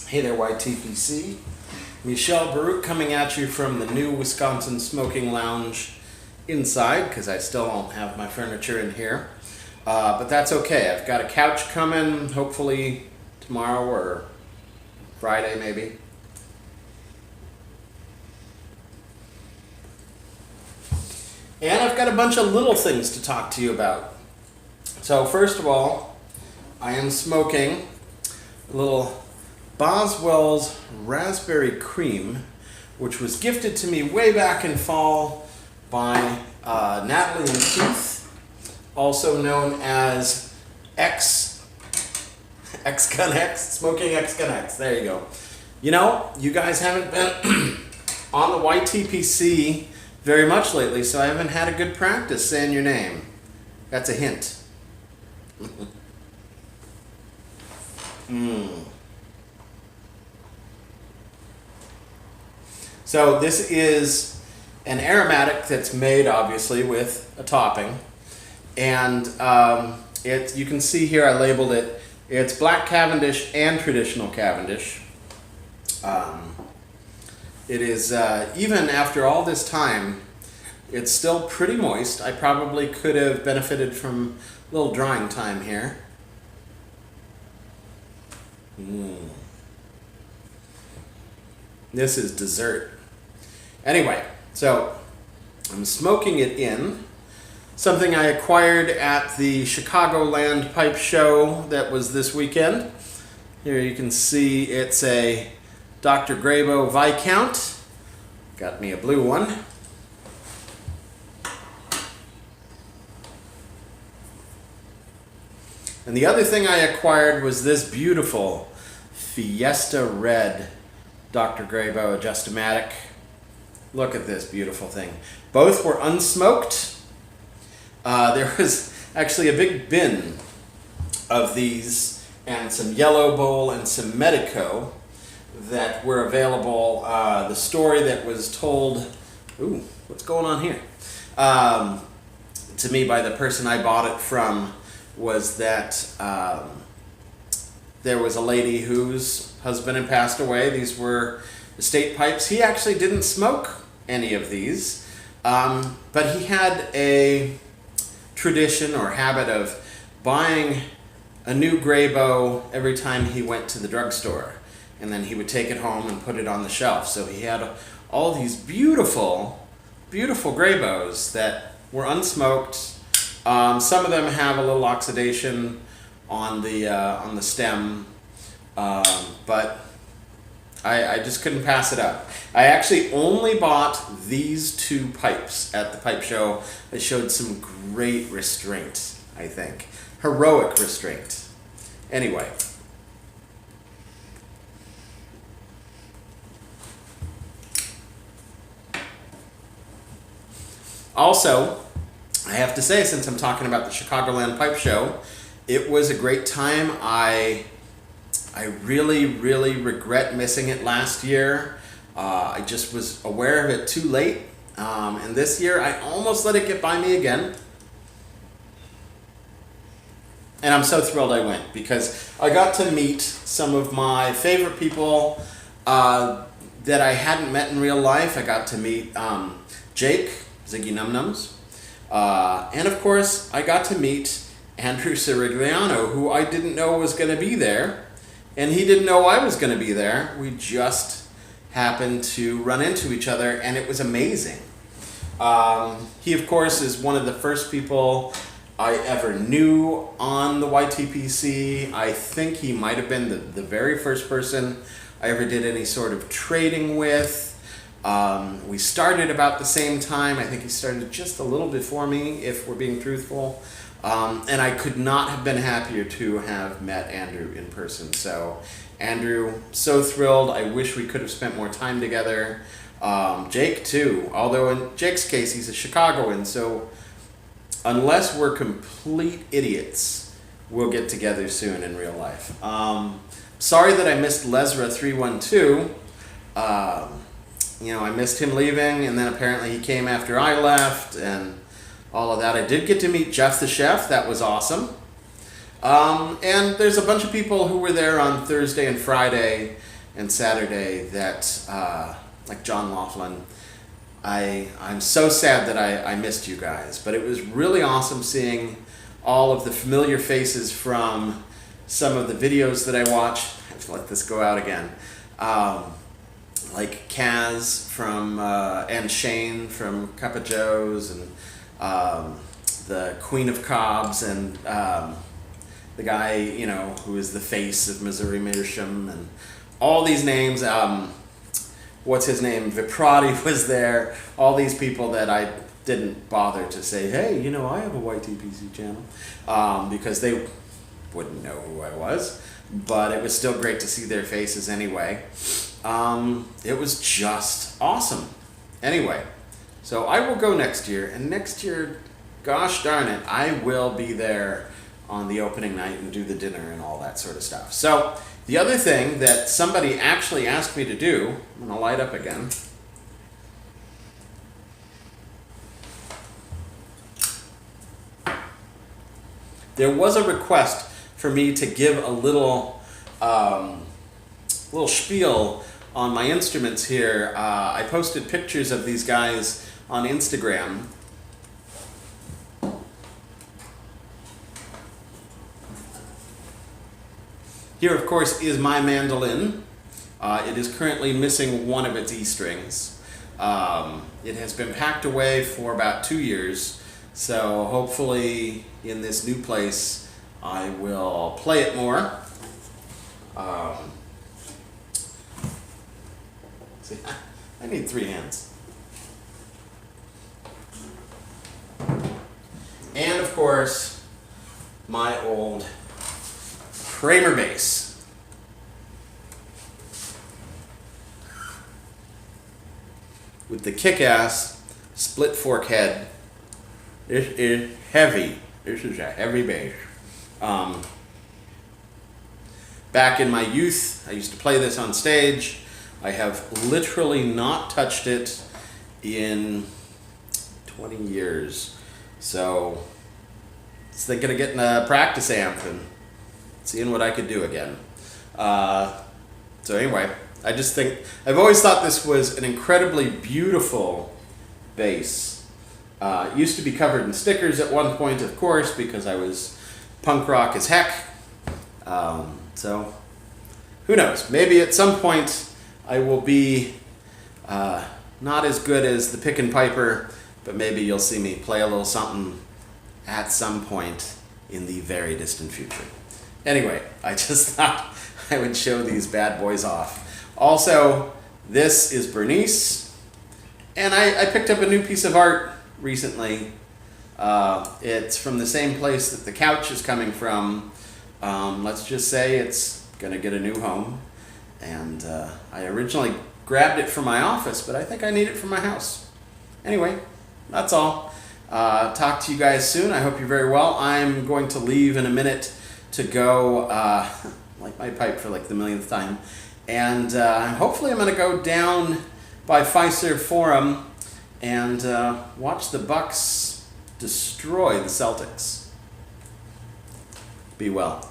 Hey there, YTPC. Michelle Baruch coming at you from the new Wisconsin Smoking Lounge inside, because I still don't have my furniture in here. But that's okay. I've got a couch coming, hopefully tomorrow or Friday maybe. And I've got a bunch of little things to talk to you about. So first of all, I am smoking a little Boswells Raspberry Cream, which was gifted to me way back in fall by Natalie and Keith, also known as X-Gun X, Smoking X-Gun X. There you go. You know, you guys haven't been on the YTPC very much lately, so I haven't had a good practice saying your name. That's a hint. So this is an aromatic that's made obviously with a topping, and you can see here I labeled it. It's Black Cavendish and Traditional Cavendish. It is even after all this time, it's still pretty moist. I probably could have benefited from a little drying time here. This is dessert. Anyway, so I'm smoking it in. Something I acquired at the Chicagoland Pipe Show that was this weekend. Here you can see it's a Dr. Graybow Viscount. Got me a blue one. And the other thing I acquired was this beautiful Fiesta Red Dr. Graybow Adjustomatic. Look at this beautiful thing. Both were unsmoked. There was actually a big bin of these and some Yellow Bowl and some Medico that were available. The story that was told, ooh, what's going on here? To me by the person I bought it from was that there was a lady whose husband had passed away. These were estate pipes. He actually didn't smoke any of these, but he had a tradition or habit of buying a new Graybow every time he went to the drugstore, and then he would take it home and put it on the shelf. So he had all these beautiful, beautiful Graybows that were unsmoked. Some of them have a little oxidation on the stem, but I just couldn't pass it up. I actually only bought these two pipes at the pipe show. They showed some great restraint, I think. Heroic restraint. Anyway. Also, I have to say, since I'm talking about the Chicagoland Pipe Show, it was a great time. I really, really regret missing it last year. I just was aware of it too late. And this year, I almost let it get by me again. And I'm so thrilled I went, because I got to meet some of my favorite people that I hadn't met in real life. I got to meet Jake, Ziggy Num Nums. And of course, I got to meet Andrew Sirigliano, who I didn't know was going to be there, and he didn't know I was going to be there. We just happened to run into each other, and it was amazing. He, of course, is one of the first people I ever knew on the YTPC. I think he might have been the very first person I ever did any sort of trading with. We started about the same time. I think he started just a little before me, if we're being truthful. And I could not have been happier to have met Andrew in person. So, Andrew, so thrilled. I wish we could have spent more time together. Jake, too. Although in Jake's case, he's a Chicagoan, so unless we're complete idiots, we'll get together soon in real life. Sorry that I missed Lesra 312. You know, I missed him leaving, and then apparently he came after I left, and all of that. I did get to meet Jeff the Chef. That was awesome. And there's a bunch of people who were there on Thursday and Friday and Saturday that, like John Laughlin, I'm so sad that I missed you guys, but it was really awesome seeing all of the familiar faces from some of the videos that I watched. I have to let this go out again. Like Kaz from, and Shane from Cup of Joe's, and the Queen of Cobbs, and the guy, you know, who is the face of Missouri Meerschaum, and all these names. What's his name? Viprati was there. All these people that I didn't bother to say, hey, you know, I have a YTPC channel, because they wouldn't know who I was. But it was still great to see their faces anyway. It was just awesome. Anyway, so I will go next year, and next year, gosh darn it, I will be there on the opening night and do the dinner and all that sort of stuff. So the other thing that somebody actually asked me to do, I'm gonna light up again. There was a request for me to give a little spiel on my instruments here. I posted pictures of these guys on Instagram. Here, of course, is my mandolin. It is currently missing one of its E strings. It has been packed away for about 2 years, so hopefully in this new place I will play it more. See, I need 3 hands. And of course, my old Kramer bass. With the kick-ass split fork head. This is heavy. This is a heavy bass. Back in my youth, I used to play this on stage. I have literally not touched it in 20 years. So, it's thinking of getting a practice amp and seeing what I could do again. So anyway, I just think, I've always thought this was an incredibly beautiful bass. It used to be covered in stickers at one point, of course, because I was punk rock as heck. So, who knows? Maybe at some point I will be not as good as the Pick and Piper, but maybe you'll see me play a little something at some point in the very distant future. Anyway, I just thought I would show these bad boys off. Also, this is Bernice, and I picked up a new piece of art recently. It's from the same place that the couch is coming from. Let's just say it's gonna get a new home. And I originally grabbed it for my office, but I think I need it for my house. Anyway, that's all. Talk to you guys soon. I hope you're very well. I'm going to leave in a minute to go light my pipe for like the millionth time. And hopefully I'm going to go down by Fiserv Forum and watch the Bucks destroy the Celtics. Be well.